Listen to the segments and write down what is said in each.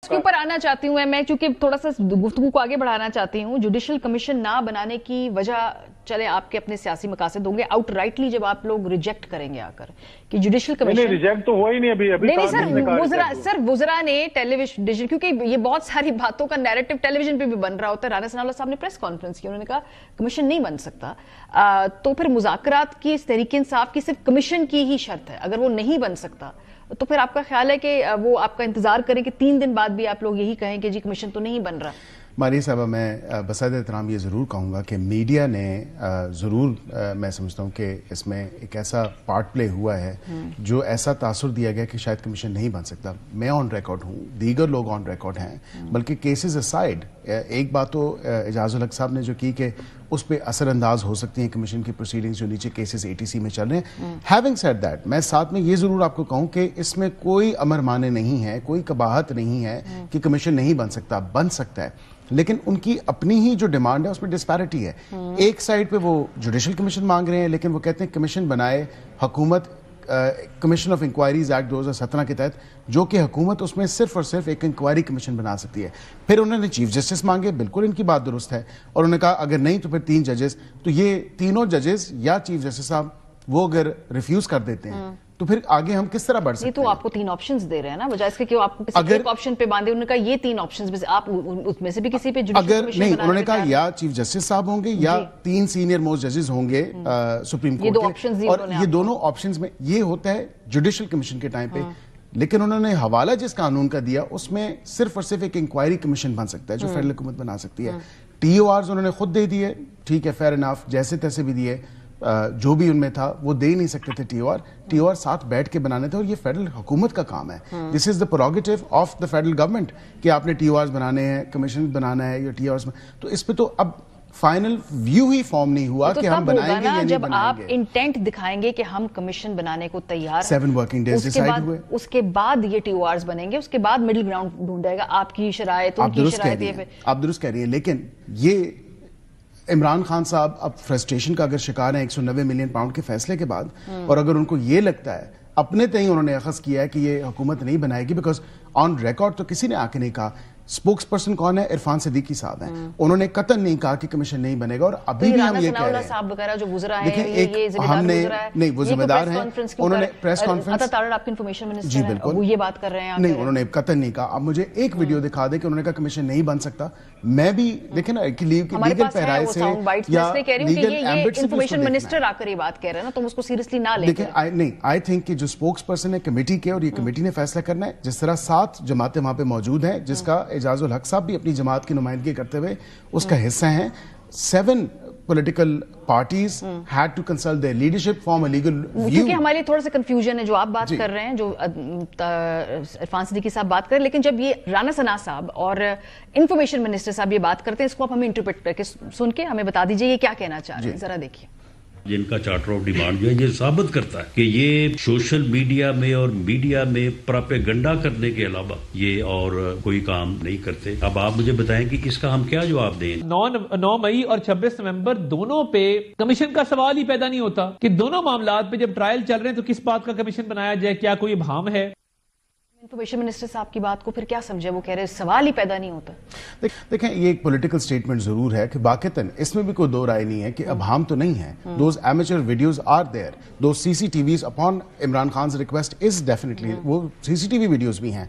اس کے اوپر آنا چاہتی ہوں میں چونکہ تھوڑا سا گفتگو کو آگے بڑھانا چاہتی ہوں. جوڈیشل کمیشن نہ بنانے کی وجہ چلے آپ کے اپنے سیاسی مقاصد ہوں گے, آؤٹ رائٹلی جب آپ لوگ ریجیکٹ کریں گے آ کر کہ جوڈیشل کمیشن نہیں ریجیکٹ تو ہوا ہی نہیں ابھی سر وزراء نے ٹیلی ویژن کیونکہ یہ بہت ساری باتوں کا نیریٹو ٹیلی ویژن پہ بھی بن رہا ہوتا ہے. رانا ثناءاللہ صاحب نے پریس کانفرنس کی, انہوں نے کہا کمیشن نہیں بن سکتا, تو پھر مذاکرات کی اس تحریک انصاف کی صرف کمیشن کی ہی شرط ہے, اگر وہ نہیں بن سکتا تو پھر آپ کا خیال ہے کہ وہ آپ کا انتظار کریں کہ 3 دن بعد بھی آپ لوگ یہی کہیں کہ جی کمیشن تو نہیں بن رہا. ماریہ صاحبہ میں بصد احترام یہ ضرور کہوں گا کہ میڈیا نے ضرور میں سمجھتا ہوں کہ اس میں ایک ایسا پارٹ پلے ہوا ہے جو ایسا تاثر دیا گیا کہ شاید کمیشن نہیں بن سکتا. میں آن ریکارڈ ہوں, دیگر لوگ آن ریکارڈ ہیں, بلکہ کیسز اسائڈ ایک بات تو اعجاز الحق صاحب نے جو کی کہ اس پہ اثر انداز ہو سکتی ہیں کمیشن کی پروسیڈنگز جو نیچے کیسز ATC میں چل رہے ہیں. ہیونگ سیڈ دیٹ, میں ساتھ میں یہ ضرور آپ کو کہوں کہ اس میں کوئی امر مانے نہیں ہے, کوئی قباحت نہیں ہے کہ کمیشن نہیں بن سکتا, بن سکتا ہے, لیکن ان کی اپنی ہی جو ڈیمانڈ ہے اس میں ڈسپیرٹی ہے. ایک سائڈ پہ وہ جوڈیشل کمیشن مانگ رہے ہیں, لیکن وہ کہتے ہیں کمیشن بنائے حکومت, کمیشن آف انکوائریز ایکٹ 2017 کے تحت, جو کہ حکومت اس میں صرف اور صرف ایک انکوائری کمیشن بنا سکتی ہے. پھر انہوں نے چیف جسٹس مانگے, بالکل ان کی بات درست ہے, اور انہوں نے کہا اگر نہیں تو پھر 3 ججز, تو یہ تینوں ججز یا چیف جسٹس صاحب وہ اگر ریفیوز کر دیتے ہیں تو پھر آگے ہم کس طرح بڑھ سکتے ہیں. تو آپ کو 3 آپشنز دے رہے ہیں نا, بجائے اس کے کہ آپ کو کسی ایک آپشن پہ باندھے. انہوں نے کہا یہ 3 آپشنز میں سے آپ اس میں سے بھی کسی پہ جوڈیشل کمیشن نہیں, انہوں نے کہا یا چیف جسٹس صاحب ہوں گے یا 3 سینئر موسٹ ججز ہوں گے سپریم کورٹ کے, اور یہ دونوں آپشنز میں یہ ہوتا ہے جوڈیشل کمیشن کے ٹائم پہ. لیکن انہوں نے حوالہ جس قانون کا دیا اس میں صرف اور صرف ایک انکوائری کمیشن بن سکتا ہے جو فیڈرل حکومت بنا سکتی ہے. TORs انہوں نے خود دے دیے, ٹھیک ہے, فیئر انف, جیسے تیسے بھی دیے, جو بھی ان میں تھا وہ دے نہیں سکتے تھے. TOR ساتھ بیٹھ کے بنانے تھے, اور یہ فیڈرل حکومت کا کام ہے. This is the prerogative of the federal government کہ آپ نے TORs بنانے ہیں, کمیشن بنانا ہے یا TORs. تو اس پہ تو اب فائنل ویو ہی فارم نہیں ہوا کہ ہم بنائیں گے یا نہیں جب بنائیں آپ گے. انٹینٹ دکھائیں گے کہ ہم کمیشن بنانے کو تیار ہیں, 7 ورکنگ ڈیز ڈیسائیڈ ہوئے, اس کے بعد یہ TORs بنیں گے, اس کے بعد مڈل گراؤنڈ ڈھونڈا جائے گا. آپ کی شرائط, ان کی شرائط, آپ درست کہہ رہی ہیں, لیکن یہ عمران خان صاحب اب فرسٹریشن کا اگر شکار ہیں 190 ملین پاؤنڈ کے فیصلے کے بعد, اور اگر ان کو یہ لگتا ہے, اپنے تئیں انہوں نے اخذ کیا ہے کہ یہ حکومت نہیں بنائے گی, بیکاز آن ریکارڈ تو کسی نے آ کے نہیں کہا. اسپوکس پرسن کون ہے؟ عرفان صدیقی صاحب ہیں, انہوں نے قطعاً نہیں کہا کہ کمیشن نہیں بنے گا. اور ابھی بھی ہم یہ کہہ رہے ہیں صاحب وغیرہ جو وزراء ہیں, دیکھیں ہم نے نہیں, وہ ذمہ دار ہیں, انہوں نے پریس کانفرنس, آپ کے انفارمیشن منسٹر جی بالکل, وہ یہ بات کر رہے ہیں نہیں انہوں نے قطعاً نہیں کہا. اب مجھے ایک ویڈیو دکھا دے کہ انہوں نے کہا کمیشن نہیں بن سکتا. میں بھی دیکھیں نا لیگل پیرائی سے یا لیگل ایمبٹ سے انفارمیشن منسٹر آ کر یہ بات کہہ رہے ہیں نا, تم اس کو سیریسلی نہ لیں. دیکھیں نہیں, آئی تھنک کہ جو اسپوکس پرسن ہے کمیٹی کے, اور یہ کمیٹی نے فیصلہ کرنا ہے. جس طرح 7 جماعتیں وہاں پہ موجود ہیں, جس کا اعجاز الحق صاحب بھی اپنی جماعت کی نمائندگی کرتے ہوئے اس کا حصہ ہیں. 7 political parties had to consult their leadership, form a legal view. کیونکہ ہمارے تھوڑا سا کنفیوژن ہے جو آپ بات کر رہے ہیں, جو عرفان صدیقی صاحب بات کر رہے ہیں, لیکن جب یہ رانا ثناء صاحب اور انفارمیشن منسٹر صاحب یہ بات کرتے ہیں, اس کو آپ ہمیں انٹرپریٹ کر کے سن کے ہمیں بتا دیجئے یہ کیا کہنا چاہ رہے ہیں, ذرا دیکھیے. جن کا چارٹر آف ڈیمانڈ جو ہے یہ ثابت کرتا ہے کہ یہ سوشل میڈیا میں اور میڈیا میں پراپیگنڈا کرنے کے علاوہ یہ اور کوئی کام نہیں کرتے. اب آپ مجھے بتائیں کہ اس کا ہم کیا جواب دیں. 9 مئی اور 26 نومبر دونوں پہ کمیشن کا سوال ہی پیدا نہیں ہوتا کہ دونوں معاملات پہ جب ٹرائل چل رہے ہیں تو کس بات کا کمیشن بنایا جائے, کیا کوئی ابہام ہے. انفارمیشن منسٹر صاحب کی بات کو پھر کیا سمجھے, وہ کہہ رہے سوال ہی پیدا نہیں ہوتا. دیکھیں یہ ایک پولیٹیکل سٹیٹمنٹ ضرور ہے کہ باقیتاً اس میں بھی کوئی دو رائے نہیں ہے کہ ابہام تو نہیں ہے. Those amateur videos are there, those CCTVs upon Imran Khan's request is definitely, وہ CCTV ویڈیوز بھی ہیں.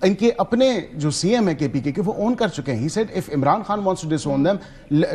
ان کے اپنے جو CM ہے KPK کے, وہ اون کر چکے ہیں. He said if Imran Khan wants to disown them,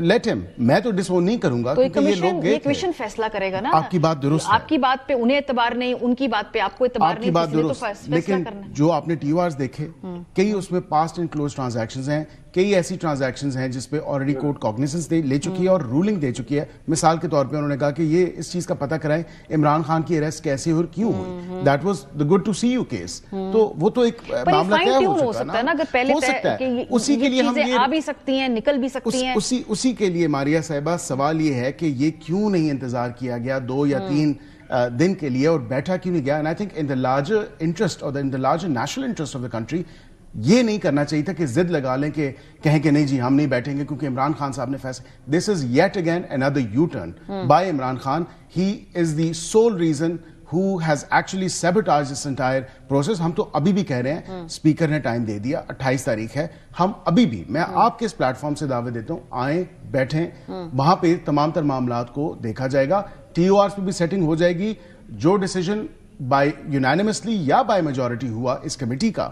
let him. میں تو ڈسون نہیں کروں گا کیونکہ یہ لوگ گئے تھے. کمیشن فیصلہ کرے گا نا. آپ کی بات درست ہے, آپ کی بات پہ انہیں اعتبار نہیں, ان کی بات پہ آپ کو اعتبار نہیں. آپ کی بات درست, لیکن جو آپ نے TORs دیکھے, کئی اس میں پاسٹ اینڈ کلوز ٹرانزیکشنز ہیں, کئی ایسی ٹرانزیکشنز ہیں جس پہ آلریڈی کورٹ کاگنیسنس لے چکی ہے اور رولنگ دے چکی ہے. مثال کے طور پہ انہوں نے کہا کہ یہ اس چیز کا پتہ کرائیں عمران خان کی اریسٹ کیسے اور کیوں ہوئی. That was the good to see you case. تو وہ تو ایک معاملہ طے ہو چکا نا, اگر پہلے ہو سکتا ہے. اسی کے لیے ہم یہ آ بھی سکتی ہیں, نکل بھی سکتی ہیں. اسی کے لیے ماریہ صاحبہ سوال یہ ہے کہ یہ کیوں نہیں انتظار کیا گیا 2 یا 3 دن کے لیے, اور بیٹھا کیوں نہیں گیا. And I think in the larger interest اور in the larger national interest of the country یہ نہیں کرنا چاہیے تھا کہ ضد لگا لیں کہ کہیں کہ نہیں جی ہم نہیں بیٹھیں گے کیونکہ عمران خان صاحب نے فیصلہ. This is yet again another U-turn by Imran Khan. He is the sole reason who has actually sabotaged this entire process. ہم تو ابھی بھی کہہ رہے ہیں اسپیکر نے ٹائم دے دیا 28 تاریخ ہے, ہم ابھی بھی, میں آپ کے اس پلیٹ فارم سے دعوے دیتا ہوں, آئیں بیٹھیں, وہاں پہ تمام تر معاملات کو دیکھا جائے گا, ٹی او آرز پہ بھی سیٹنگ ہو جائے گی, جو ڈیسیجن بائی یونانیمسلی یا بائی میجورٹی ہوا اس کمیٹی کا,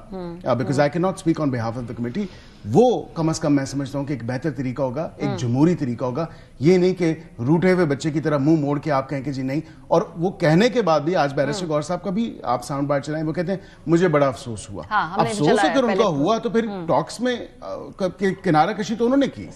because I can not speak on behalf of the committee, وہ کم از کم میں سمجھتا ہوں کہ ایک بہتر طریقہ ہوگا, ایک جمہوری طریقہ ہوگا. یہ نہیں کہ روٹے ہوئے بچے کی طرح منہ موڑ کے آپ کہیں کہ جی نہیں. اور وہ کہنے کے بعد بھی آج بیرسٹر گور صاحب کا بھی آپ ساؤنڈ بائٹ چلائیں, وہ کہتے ہیں مجھے بڑا افسوس ہوا. افسوس اگر ان کا ہوا تو پھر ٹاکس میں کنارہ کشی تو انہوں نے کی.